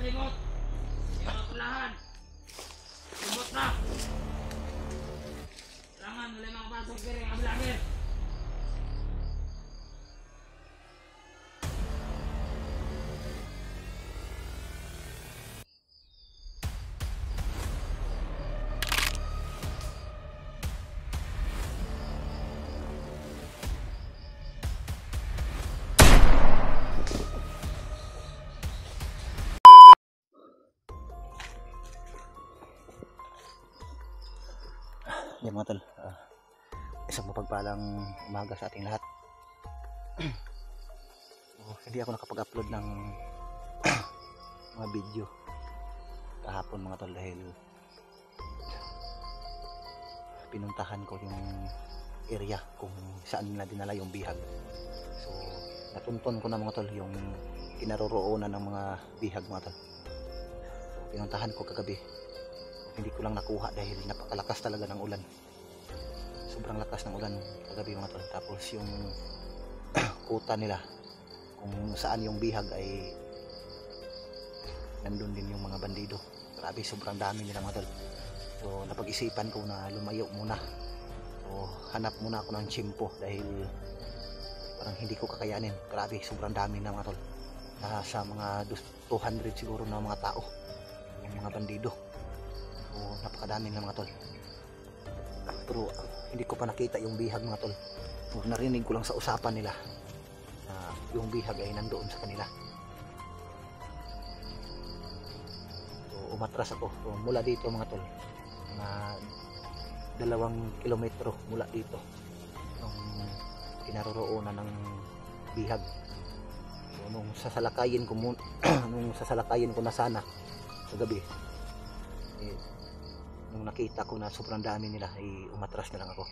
palingot. Yung pulahan. Lumot na. Kailangan wala mga pasok kiri ang vlogger. Yan mga tol, isang mapagpalang umaga sa ating lahat. Hindi ako nakapag-upload ng mga video kahapon mga tol dahil pinuntahan ko yung area kung saan nila dinala yung bihag. So natunton ko na mga tol yung kinaroroonan ng mga bihag mga tol. So pinuntahan ko kagabi. Hindi ko lang nakuha dahil napakalakas talaga ng ulan. Sobrang lakas ng ulan kagabi mga tol. Tapos yung kuta nila kung saan yung bihag ay nandun din yung mga bandido. Grabe, sobrang dami nila mga tol. So napag-isipan ko na lumayo muna. So hanap muna ako ng tsimpo dahil parang hindi ko kakayanin. Grabe, sobrang dami na mga tol. Nasa mga 200 siguro na mga tao yung mga bandido. So napakadami na mga tol. Pero hindi ko pa nakita yung bihag mga tol. So, narinig ko lang sa usapan nila na yung bihag ay nandoon sa kanila. So umatras ako. So, mula dito mga tol, mga 2 kilometro mula dito yung kinaroroonan ng bihag. So nung sasalakayin ko na sana sa gabi, nung nakita ko na sobrang dami nila ay umatras na lang ako.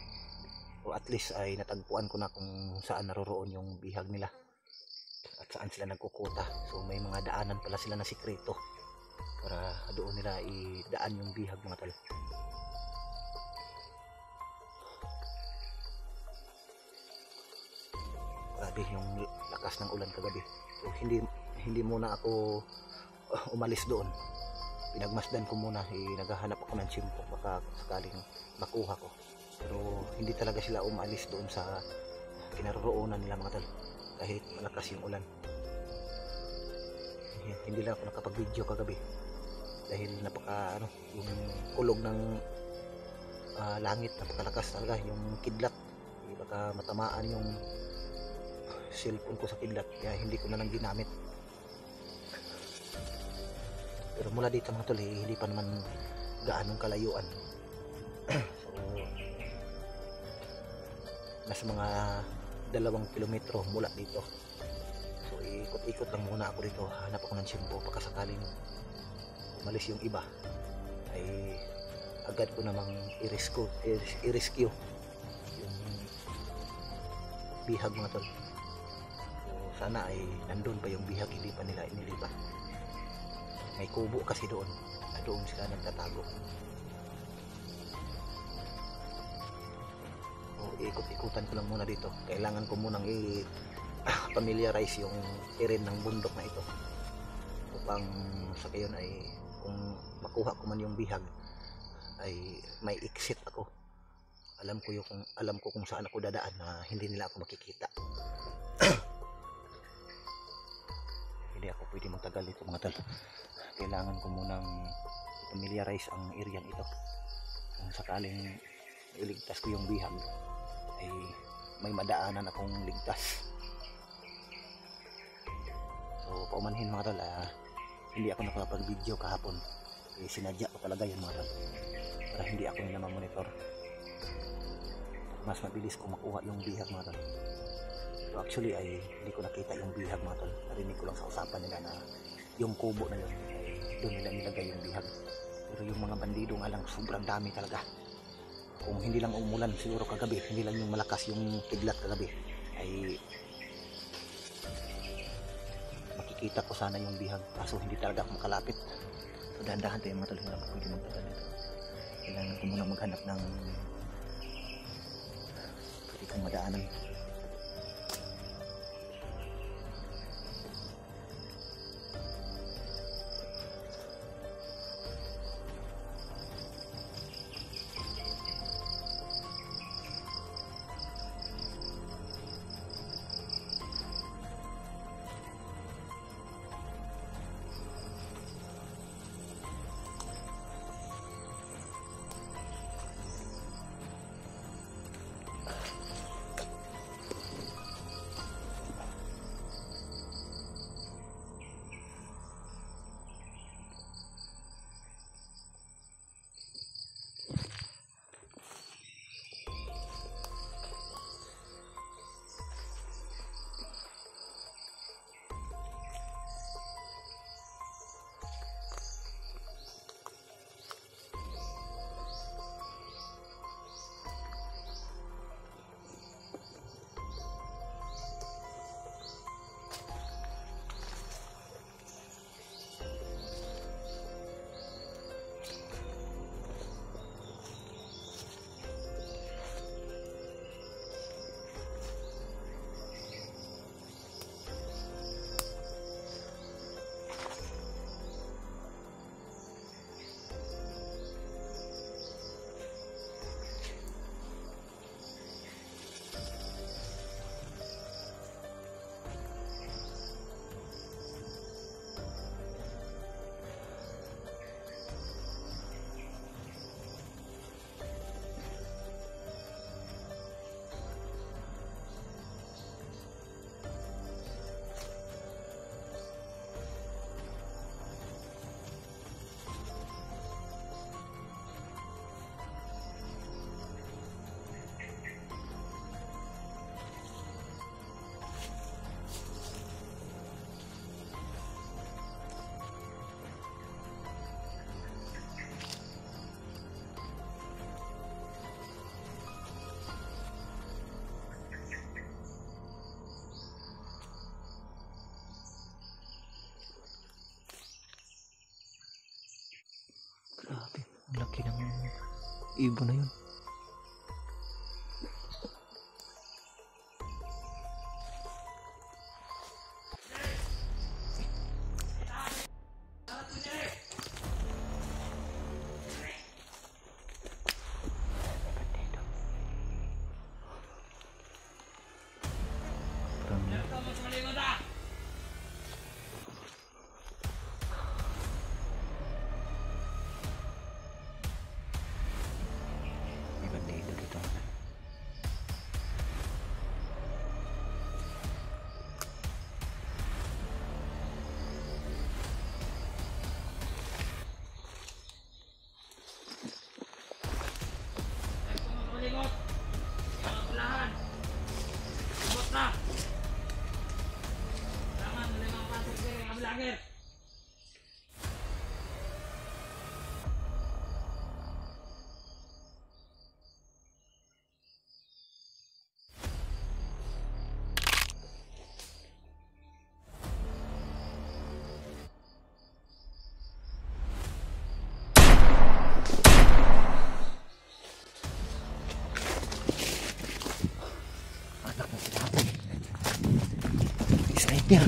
So at least ay natagpuan ko na kung saan naroroon yung bihag nila at saan sila nagkukuta. So may mga daanan pala sila na sikreto para doon nila idaan yung bihag mga tol. Grabe yung lakas ng ulan kagabi. So hindi muna ako umalis doon. Pinagmasdan ko muna, naghahanap ako ng tsimpo baka sakaling makuha ko. Pero hindi talaga sila umalis doon sa kinaroroonan nila mga tol kahit malakas yung ulan. Hindi lang ako nakapag-video kagabi dahil yung kulog ng langit napakalakas talaga, yung kidlat. Baka matamaan yung cellphone ko sa kidlat kaya hindi ko na lang ginamit. Pero mula dito mga tol, hindi pa naman gaanong kalayuan. So nasa mga 2 kilometro mula dito. So ikot-ikot lang muna ako dito, hanap ako ng tsimpo baka sakaling umalis yung iba ay agad ko namang i-rescue yung bihag mga tol. So sana ay nandun pa yung bihag, hindi pa nila inilipat. May kubo kasi doon sila nagtatago. So ikot-ikutan ko lang muna dito. Kailangan ko munang i-familiarize yung terrain ng bundok na ito upang sa gayon ay kung makuha ko man yung bihag ay may exit ako. Alam ko kung saan ako dadaan na hindi nila ako makikita. Hindi ako pwede magtagal dito mga tol. Kailangan ko munang familiarize ang area ito. Kung sakaling iligtas ko yung bihag ay may madaanan akong ligtas. So paumanhin mga tol, hindi ako nakapag-video kahapon. Sinadya ko talaga yun mga tol para hindi ako nila ma-monitor. Mas mabilis ko makuha yung bihag mga tol. So actually ay hindi ko nakita yung bihag mga tol. Narinig ko lang sa usapan nila na yung kubo na yun doon nila nilagay yung bihag. Pero yung mga bandido nga lang sobrang dami talaga. Kung hindi lang umulan siguro kagabi, hindi lang yung malakas yung kidlat kagabi, ay makikita ko sana yung bihag. Kaso hindi talaga ako makalapit. So dahan-dahan tayo mga tol, hindi lang pwede magtagal dito. Kailangan ko muna maghanap ng pwede kong madaanan. Ang laki ng ibon na yun. Ya.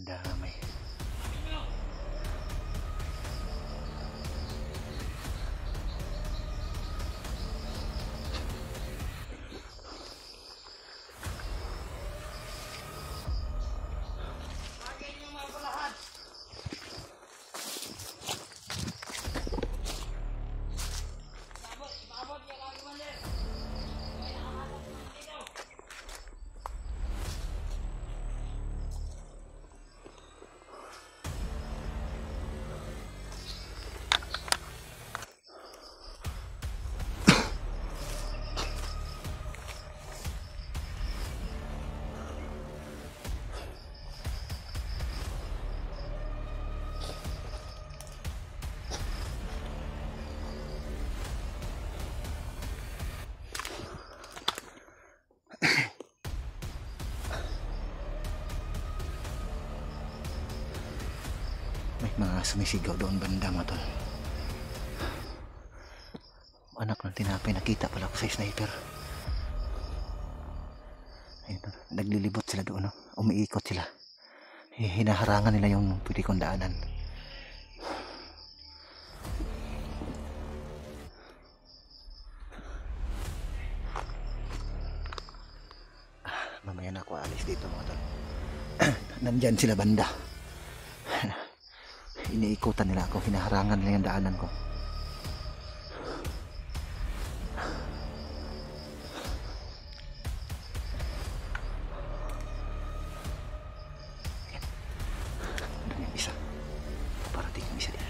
Damay. May mga sumisigaw doon banda mo tol. Anak ng tinapay, nakita pala ko sa sniper. Ayun, naglilibot sila doon, no? Umiikot sila. Hinaharangan nila yung pwede kong daanan. Mamaya na ako alis dito mga tol. Nandyan sila banda. Iniikutan nila ako, hinaharangan nila yung daanan ko. Doon yung isa. Parating yung isa dito.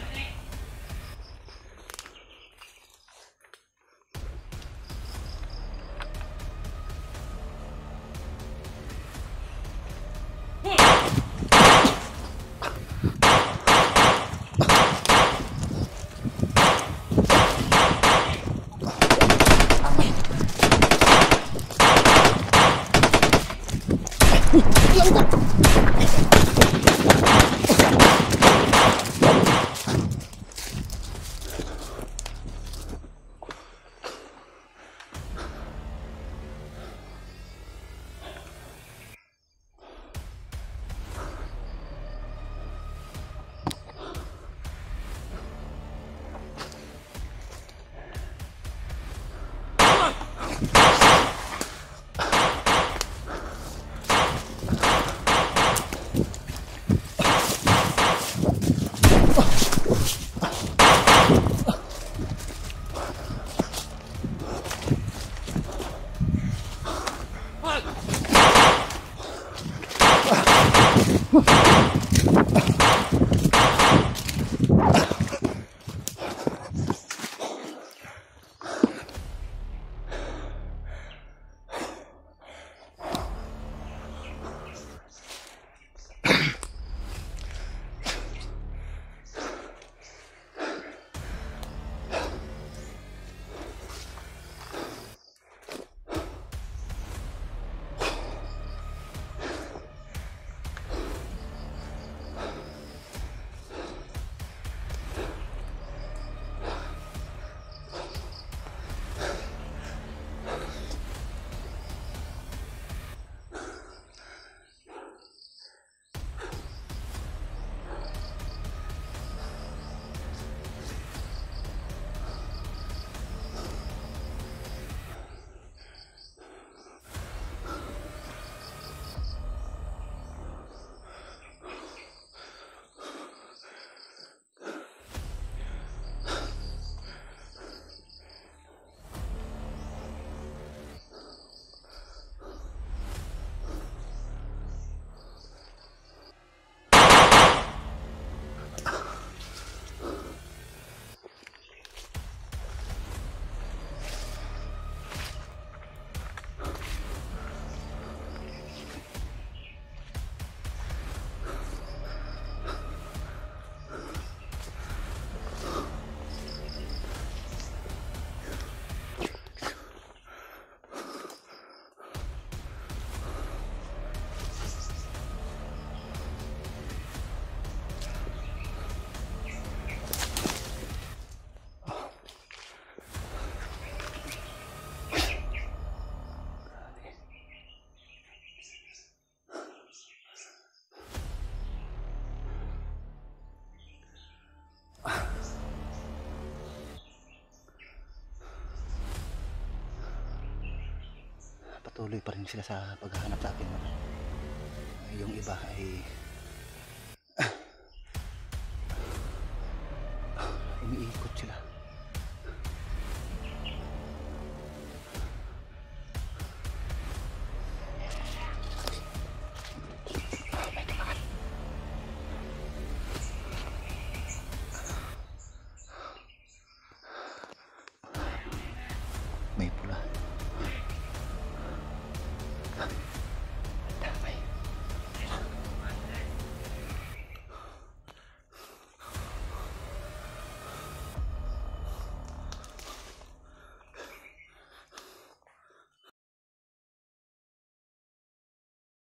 patuloy pa rin sila sa paghahanap sa akin. Yung iba ay